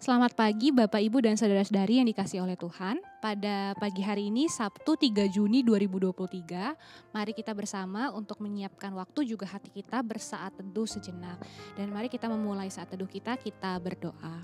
Selamat pagi Bapak, Ibu, dan saudara-saudari yang dikasihi oleh Tuhan. Pada pagi hari ini Sabtu 3 Juni 2023, mari kita bersama untuk menyiapkan waktu juga hati kita bersaat teduh sejenak. Dan mari kita memulai saat teduh kita berdoa.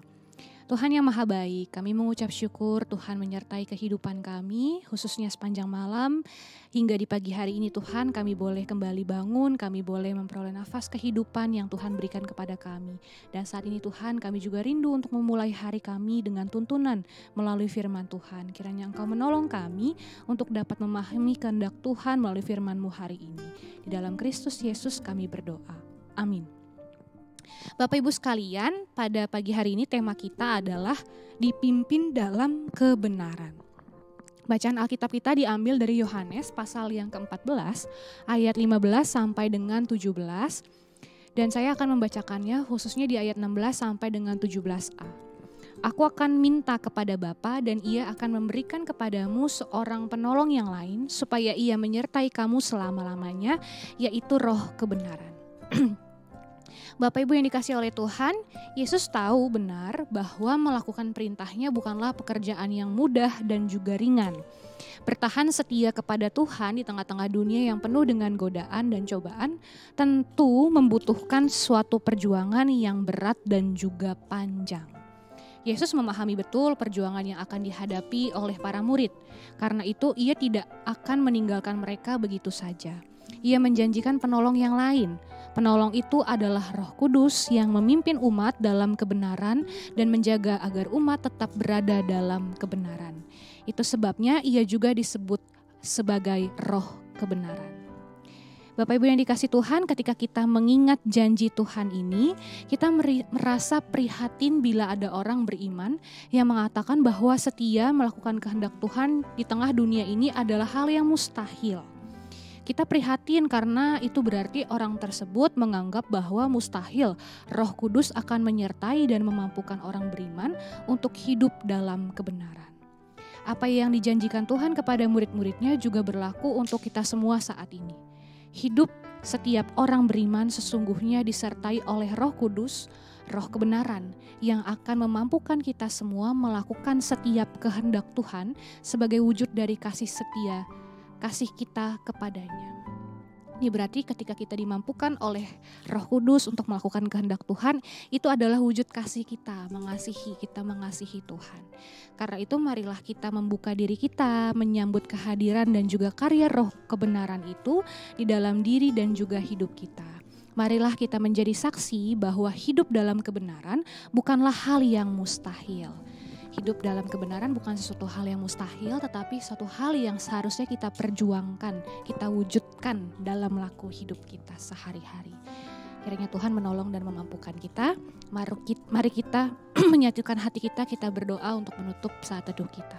Tuhan yang Maha Baik, kami mengucap syukur Tuhan menyertai kehidupan kami, khususnya sepanjang malam hingga di pagi hari ini Tuhan kami boleh kembali bangun, kami boleh memperoleh nafas kehidupan yang Tuhan berikan kepada kami. Dan saat ini Tuhan kami juga rindu untuk memulai hari kami dengan tuntunan melalui firman Tuhan. Kiranya Engkau menolong kami untuk dapat memahami kehendak Tuhan melalui firman-Mu hari ini. Di dalam Kristus Yesus kami berdoa. Amin. Bapak Ibu sekalian, pada pagi hari ini tema kita adalah dipimpin dalam kebenaran. Bacaan Alkitab kita diambil dari Yohanes pasal yang ke-14 ayat 15 sampai dengan 17. Dan saya akan membacakannya khususnya di ayat 16 sampai dengan 17a. Aku akan minta kepada Bapa dan Ia akan memberikan kepadamu seorang penolong yang lain supaya Ia menyertai kamu selama-lamanya, yaitu Roh kebenaran. Bapak Ibu yang dikasihi oleh Tuhan, Yesus tahu benar bahwa melakukan perintahnya bukanlah pekerjaan yang mudah dan juga ringan. Bertahan setia kepada Tuhan di tengah-tengah dunia yang penuh dengan godaan dan cobaan tentu membutuhkan suatu perjuangan yang berat dan juga panjang. Yesus memahami betul perjuangan yang akan dihadapi oleh para murid. Karena itu ia tidak akan meninggalkan mereka begitu saja. Ia menjanjikan penolong yang lain. Penolong itu adalah Roh Kudus yang memimpin umat dalam kebenaran dan menjaga agar umat tetap berada dalam kebenaran. Itu sebabnya ia juga disebut sebagai Roh kebenaran. Bapak Ibu yang dikasihi Tuhan, ketika kita mengingat janji Tuhan ini, kita merasa prihatin bila ada orang beriman yang mengatakan bahwa setia melakukan kehendak Tuhan di tengah dunia ini adalah hal yang mustahil. Kita prihatin karena itu berarti orang tersebut menganggap bahwa mustahil Roh Kudus akan menyertai dan memampukan orang beriman untuk hidup dalam kebenaran. Apa yang dijanjikan Tuhan kepada murid-muridnya juga berlaku untuk kita semua saat ini. Hidup setiap orang beriman sesungguhnya disertai oleh Roh Kudus, Roh kebenaran yang akan memampukan kita semua melakukan setiap kehendak Tuhan sebagai wujud dari kasih setia, kasih kita kepadanya. Ini berarti ketika kita dimampukan oleh Roh Kudus untuk melakukan kehendak Tuhan, itu adalah wujud kasih kita mengasihi Tuhan. Karena itu marilah kita membuka diri kita, menyambut kehadiran dan juga karya Roh kebenaran itu di dalam diri dan juga hidup kita. Marilah kita menjadi saksi bahwa hidup dalam kebenaran bukanlah hal yang mustahil. Hidup dalam kebenaran bukan sesuatu hal yang mustahil, tetapi suatu hal yang seharusnya kita perjuangkan, kita wujudkan dalam laku hidup kita sehari-hari. Kiranya Tuhan menolong dan memampukan kita. Mari kita menyatukan hati kita berdoa untuk menutup saat teduh kita.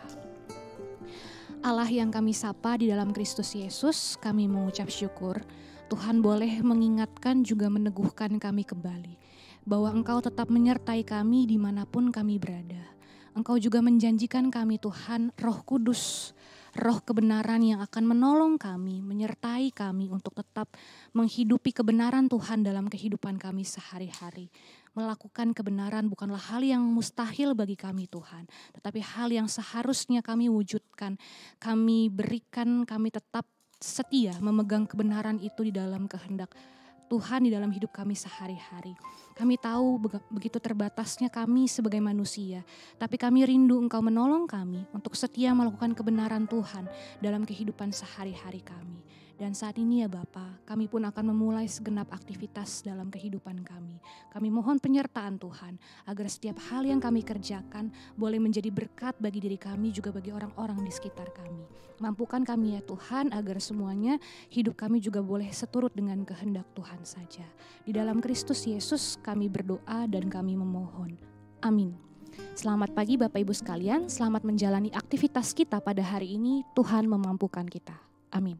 Allah yang kami sapa di dalam Kristus Yesus, kami mengucap syukur. Tuhan boleh mengingatkan juga meneguhkan kami kembali, bahwa Engkau tetap menyertai kami dimanapun kami berada. Engkau juga menjanjikan kami Tuhan Roh Kudus, Roh kebenaran yang akan menolong kami, menyertai kami untuk tetap menghidupi kebenaran Tuhan dalam kehidupan kami sehari-hari. Melakukan kebenaran bukanlah hal yang mustahil bagi kami Tuhan, tetapi hal yang seharusnya kami wujudkan, kami berikan, kami tetap setia memegang kebenaran itu di dalam kehendak Tuhan di dalam hidup kami sehari-hari. Kami tahu begitu terbatasnya kami sebagai manusia, tapi kami rindu Engkau menolong kami untuk setia melakukan kebenaran Tuhan dalam kehidupan sehari-hari kami. Dan saat ini ya Bapa, kami pun akan memulai segenap aktivitas dalam kehidupan kami. Kami mohon penyertaan Tuhan, agar setiap hal yang kami kerjakan boleh menjadi berkat bagi diri kami juga bagi orang-orang di sekitar kami. Mampukan kami ya Tuhan, agar semuanya hidup kami juga boleh seturut dengan kehendak Tuhan saja. Di dalam Kristus Yesus kami berdoa dan kami memohon. Amin. Selamat pagi Bapak Ibu sekalian, selamat menjalani aktivitas kita pada hari ini. Tuhan memampukan kita. Amin.